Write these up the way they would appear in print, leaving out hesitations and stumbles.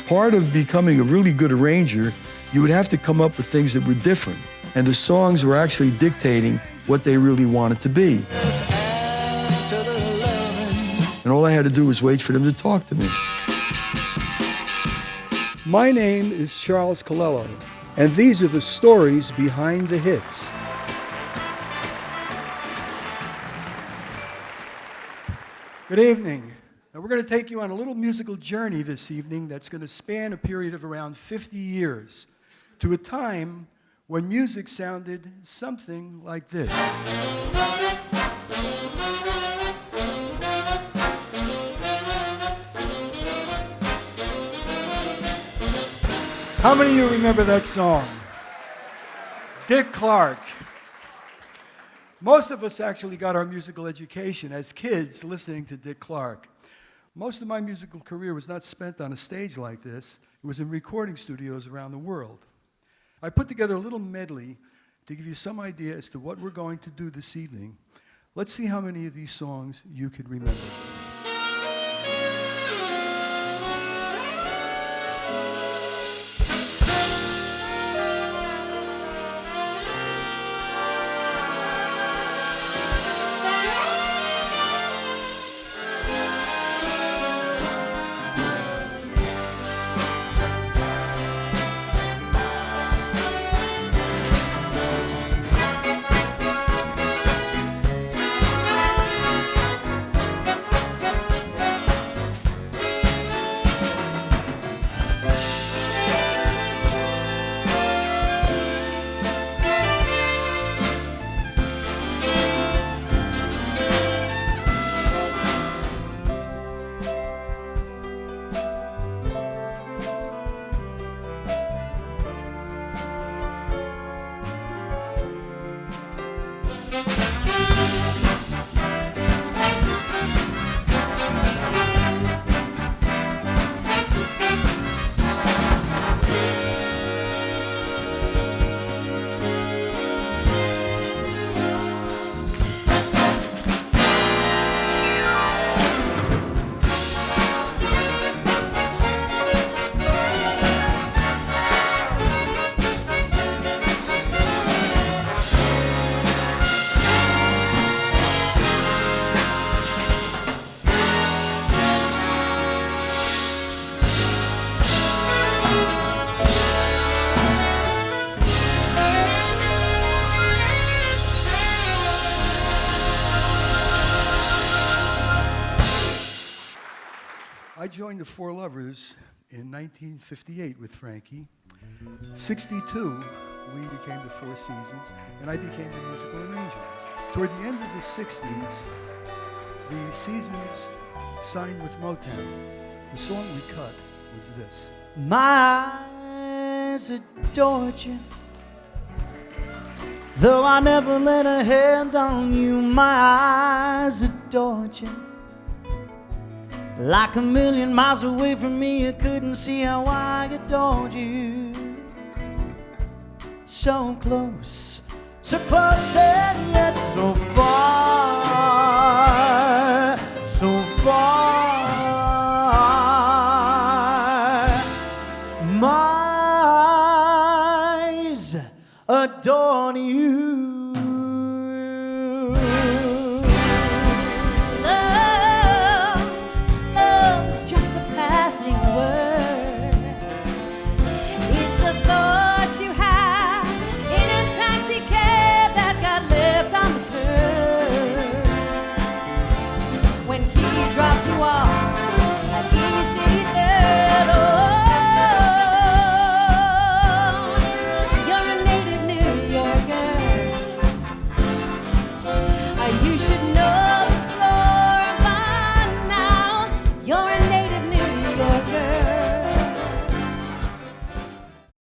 part of becoming a really good arranger, you would have to come up with things that were different. And the songs were actually dictating what they really wanted to be. And all I had to do was wait for them to talk to me. My name is Charles Calello, and these are the stories behind the hits. Good evening. Now we're going to take you on a little musical journey this evening that's going to span a period of around 50 years to a time when music sounded something like this. How many of you remember that song? Dick Clark. Most of us actually got our musical education as kids listening to Dick Clark. Most of my musical career was not spent on a stage like this. It was in recording studios around the world. I put together a little medley to give you some idea as to what we're going to do this evening. Let's see how many of these songs you could remember. I joined the Four Lovers in 1958 with Frankie. 62, we became the Four Seasons, and I became the musical arranger. Toward the end of the 60s, the Seasons signed with Motown. The song we cut was this. My eyes adored you, though I never laid a hand on you. My eyes adored you. Like a million miles away from me, you couldn't see how I adored you. So close and yet so far, so far. My eyes adore you.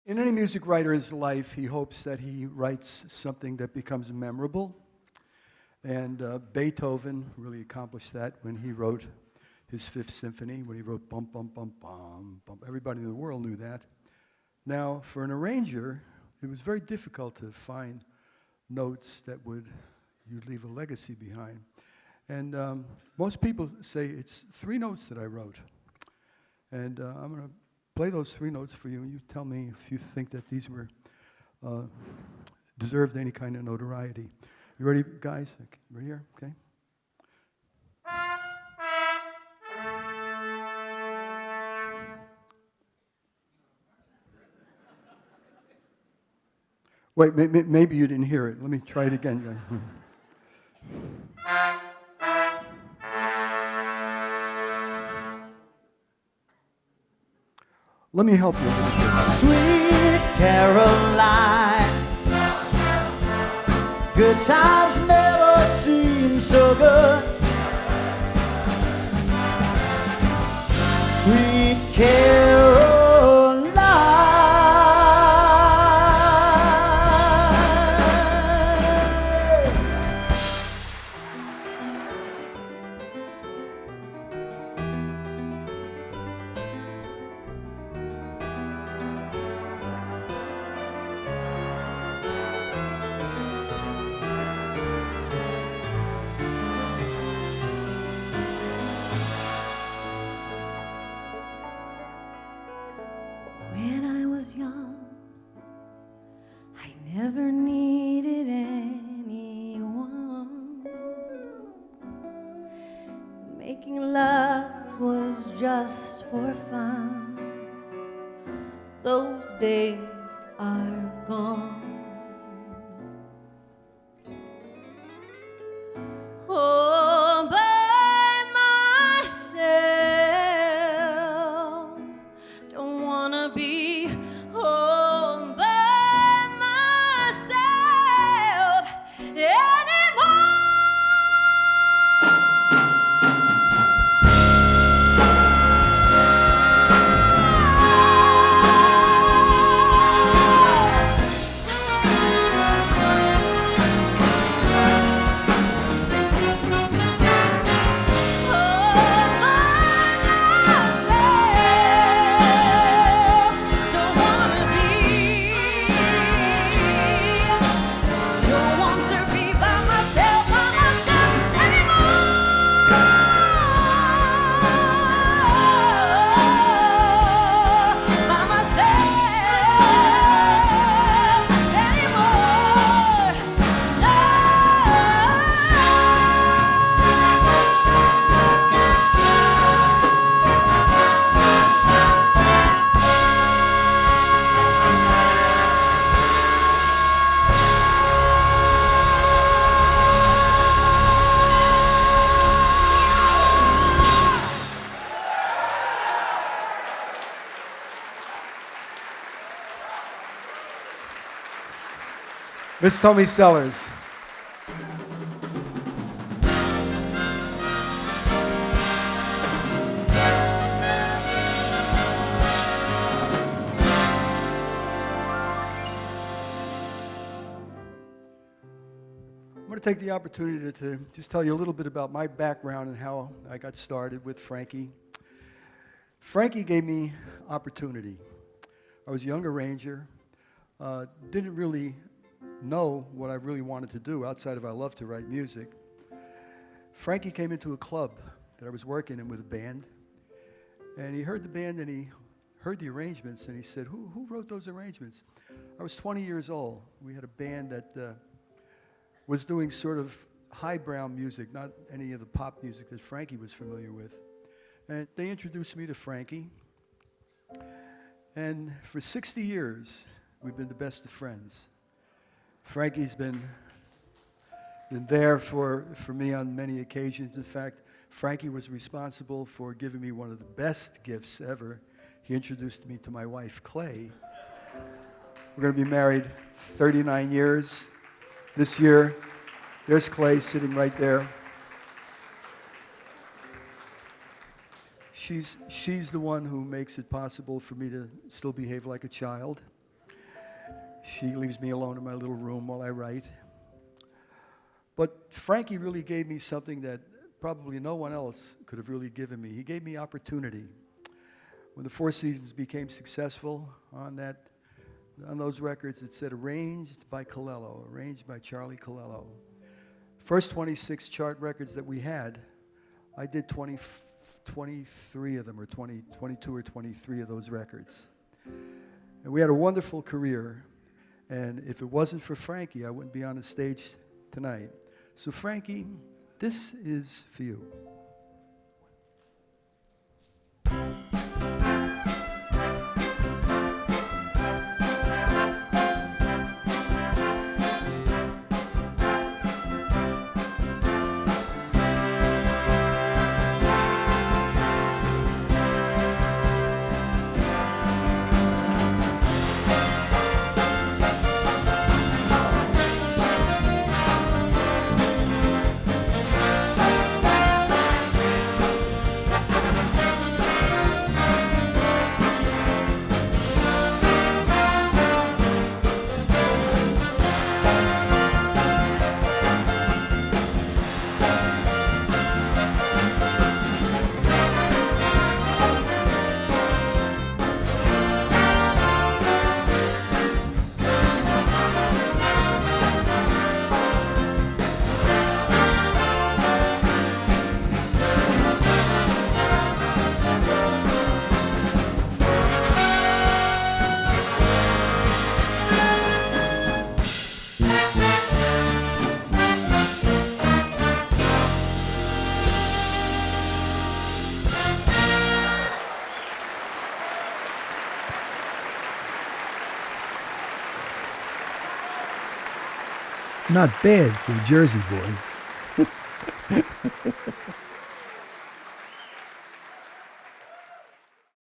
In any music writer's life, he hopes that he writes something that becomes memorable. And Beethoven really accomplished that when he wrote his Fifth Symphony, when he wrote bum, bum, bum, bum, bum. Everybody in the world knew that. Now, for an arranger, it was very difficult to find notes that you'd leave a legacy behind. And most people say it's 3 notes that I wrote. And I'm going to play those three notes for you, and you tell me if you think that these were deserved any kind of notoriety. You ready, guys? Okay, right here, okay? Wait, maybe you didn't hear it. Let me try it again. Let me help you. Sweet Caroline, good times never seem so good. Sweet Caroline. When I was young, I never needed anyone. Making love was just for fun. Those days are gone. Oh, by myself, don't wanna be home by myself anymore. Miss Tommy Sellers. I'm going to take the opportunity to just tell you a little bit about my background and how I got started with Frankie. Frankie gave me opportunity. I was a young arranger, didn't really know what I really wanted to do outside of I love to write music. Frankie came into a club that I was working in with a band, and he heard the band and he heard the arrangements, and he said, who wrote those arrangements? I was 20 years old. We had a band that was doing sort of highbrow music, not any of the pop music that Frankie was familiar with. And they introduced me to Frankie, and for 60 years, we've been the best of friends. Frankie's been there for me on many occasions. In fact, Frankie was responsible for giving me one of the best gifts ever. He introduced me to my wife, Clay. We're going to be married 39 years this year. There's Clay sitting right there. She's the one who makes it possible for me to still behave like a child. She leaves me alone in my little room while I write. But Frankie really gave me something that probably no one else could have really given me. He gave me opportunity. When the Four Seasons became successful on those records, it said arranged by Calello, arranged by Charlie Calello. First 26 chart records that we had, I did 25 23 of them, or 22 or 23 of those records. And we had a wonderful career. And if it wasn't for Frankie, I wouldn't be on the stage tonight. So Frankie, this is for you. Not bad for a Jersey boy.